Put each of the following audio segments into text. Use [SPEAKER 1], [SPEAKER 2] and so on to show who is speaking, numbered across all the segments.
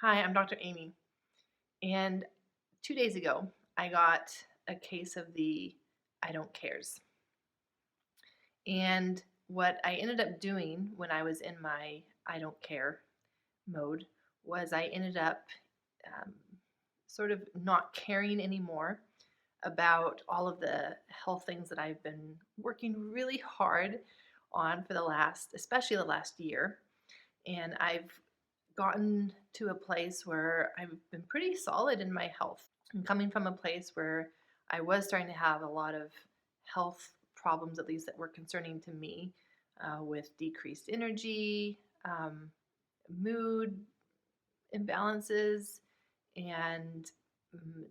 [SPEAKER 1] Hi, I'm Dr. Aimie. And 2 days ago, I got a case of the I don't cares. And what I ended up doing when I was in my I don't care mode was I ended up um, sort of not caring anymore about all of the health things that I've been working really hard on for especially the last year. And I've gotten to a place where I've been pretty solid in my health. I'm coming from a place where I was starting to have a lot of health problems, at least that were concerning to me, with decreased energy, mood imbalances, and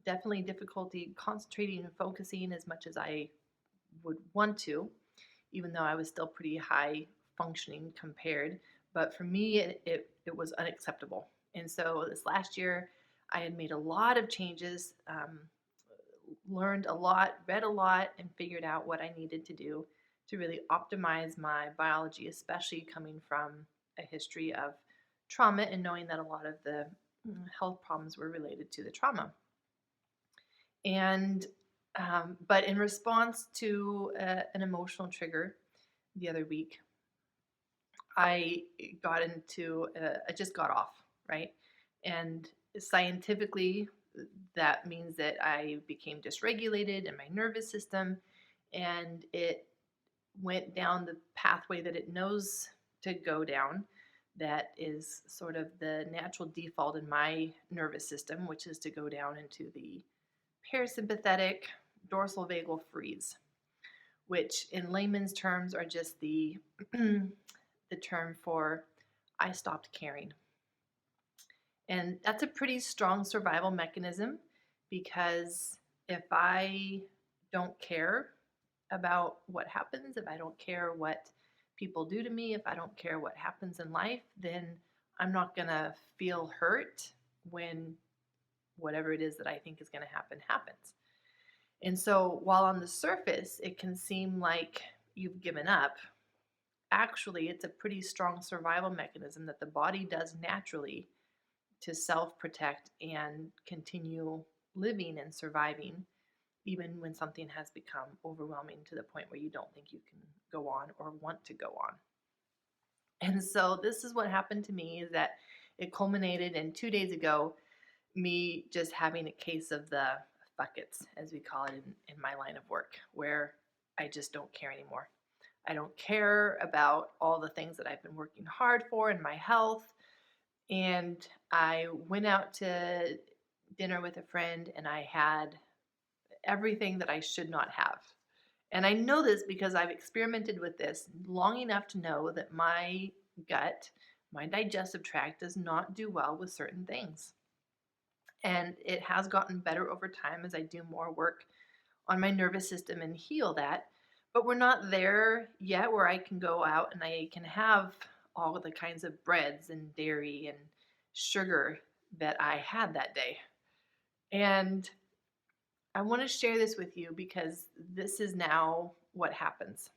[SPEAKER 1] definitely difficulty concentrating and focusing as much as I would want to, even though I was still pretty high functioning compared. But for me, it was unacceptable. And so this last year, I had made a lot of changes, learned a lot, read a lot, and figured out what I needed to do to really optimize my biology, especially coming from a history of trauma and knowing that a lot of the health problems were related to the trauma. And but in response to an emotional trigger the other week, I I just got off, right? And scientifically, that means that I became dysregulated in my nervous system, and it went down the pathway that it knows to go down. That is sort of the natural default in my nervous system, which is to go down into the parasympathetic dorsal vagal freeze, which in layman's terms are just the the term for I stopped caring. And that's a pretty strong survival mechanism because if I don't care about what happens, if I don't care what people do to me, if I don't care what happens in life, then I'm not going to feel hurt when whatever it is that I think is going to happen happens. And so while on the surface it can seem like you've given up, actually it's a pretty strong survival mechanism that the body does naturally to self protect and continue living and surviving, even when something has become overwhelming to the point where you don't think you can go on or want to go on. And so, this is what happened to me is that it culminated in 2 days ago, me just having a case of the buckets, as we call it in my line of work, where I just don't care anymore. I don't care about all the things that I've been working hard for in my health. And I went out to dinner with a friend and I had everything that I should not have. And I know this because I've experimented with this long enough to know that my gut, my digestive tract does not do well with certain things. And it has gotten better over time as I do more work on my nervous system and heal that. But we're not there yet where I can go out and I can have all of the kinds of breads and dairy and sugar that I had that day. And I want to share this with you because this is now what happens.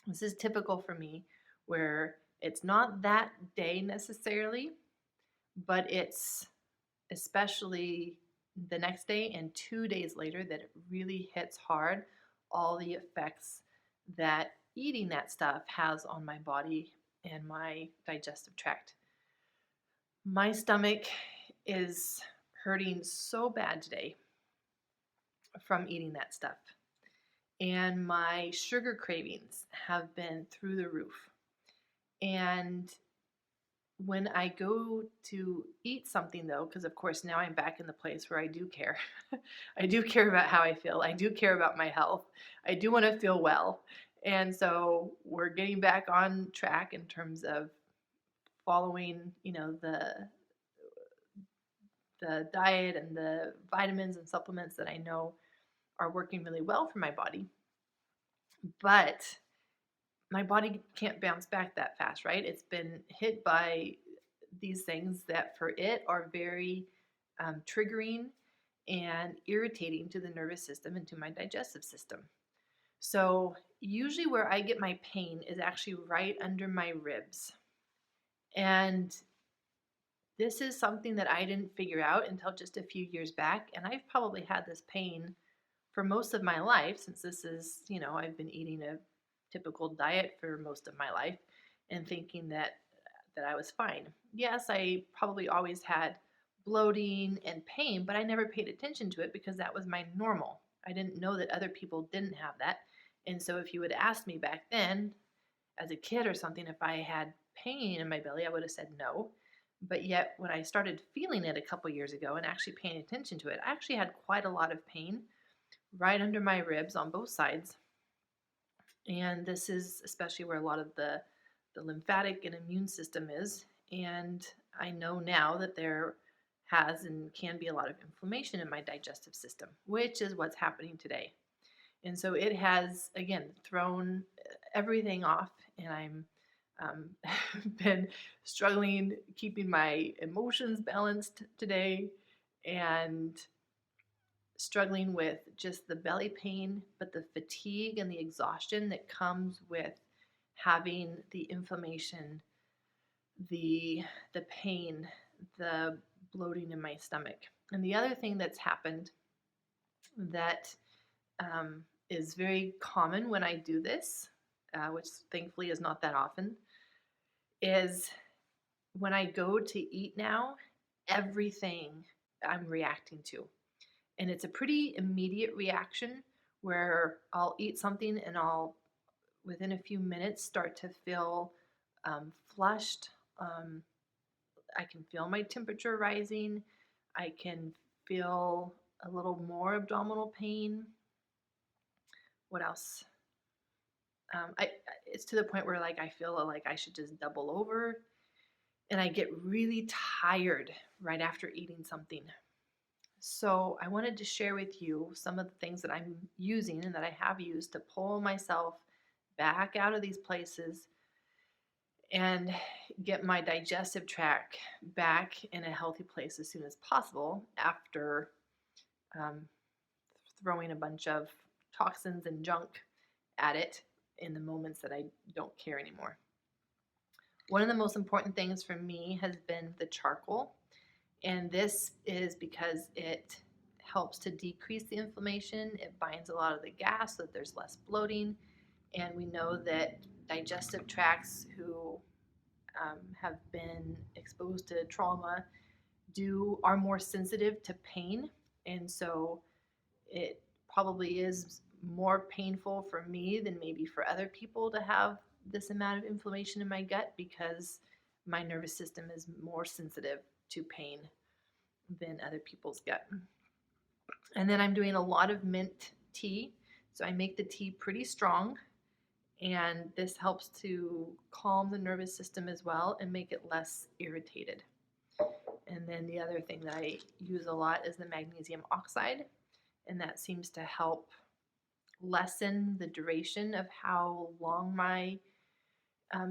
[SPEAKER 1] This is typical for me where it's not that day necessarily, but it's especially the next day and 2 days later that it really hits hard all the effects that eating that stuff has on my body and my digestive tract. My stomach is hurting so bad today from eating that stuff. And my sugar cravings have been through the roof. And when I go to eat something, though, because of course now I'm back in the place where I do care. I do care about how I feel. I do care about my health. I do want to feel well. And so we're getting back on track in terms of following, the diet and the vitamins and supplements that I know are working really well for my body. But my body can't bounce back that fast, right? It's been hit by these things that for it are very triggering and irritating to the nervous system and to my digestive system. So, usually, where I get my pain is actually right under my ribs. And This is something that I didn't figure out until just a few years back, and I've probably had this pain for most of my life since this is, I've been eating a typical diet for most of my life and thinking that I was fine. Yes, I probably always had bloating and pain, but I never paid attention to it because that was my normal. I didn't know that other people didn't have that. And so if you would ask me back then as a kid or something if I had pain in my belly, I would have said no. But yet when I started feeling it a couple years ago and actually paying attention to it, I actually had quite a lot of pain right under my ribs on both sides. And this is especially where a lot of the lymphatic and immune system is. And I know now that there has and can be a lot of inflammation in my digestive system, which is what's happening today. And so it has, again, thrown everything off. And I'm been struggling keeping my emotions balanced today and struggling with just the belly pain, but the fatigue and the exhaustion that comes with having the inflammation, the pain, the bloating in my stomach. And the other thing that's happened that is very common when I do this, which thankfully is not that often, is when I go to eat now, everything I'm reacting to. And it's a pretty immediate reaction where I'll eat something and I'll, within a few minutes, start to feel flushed. I can feel my temperature rising. I can feel a little more abdominal pain. What else? It's to the point where like I feel like I should just double over, and I get really tired right after eating something. So I wanted to share with you some of the things that I'm using and that I have used to pull myself back out of these places and get my digestive tract back in a healthy place as soon as possible after um, throwing a bunch of toxins and junk at it in the moments that I don't care anymore. One of the most important things for me has been the charcoal. And this is because it helps to decrease the inflammation. It binds a lot of the gas so that there's less bloating. And we know that digestive tracts who have been exposed to trauma are more sensitive to pain. And so it probably is more painful for me than maybe for other people to have this amount of inflammation in my gut because my nervous system is more sensitive to pain than other people's gut. And then I'm doing a lot of mint tea. So I make the tea pretty strong, and this helps to calm the nervous system as well and make it less irritated. And then the other thing that I use a lot is the magnesium oxide, and that seems to help lessen the duration of how long my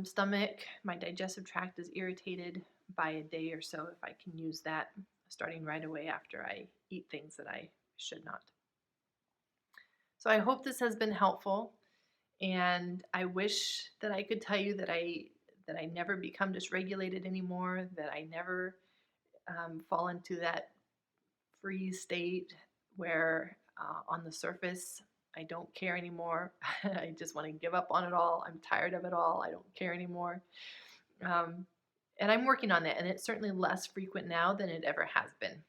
[SPEAKER 1] stomach, my digestive tract is irritated by a day or so if I can use that starting right away after I eat things that I should not. So I hope this has been helpful, and I wish that I could tell you that I never become dysregulated anymore, that I never fall into that freeze state where on the surface I don't care anymore. I just want to give up on it all. I'm tired of it all. I don't care anymore. Um, and I'm working on that, and it's certainly less frequent now than it ever has been.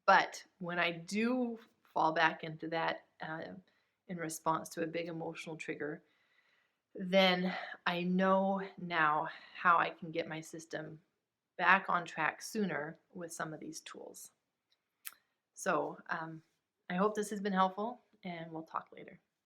[SPEAKER 1] But when I do fall back into that in response to a big emotional trigger, then I know now how I can get my system back on track sooner with some of these tools. So I hope this has been helpful, and we'll talk later.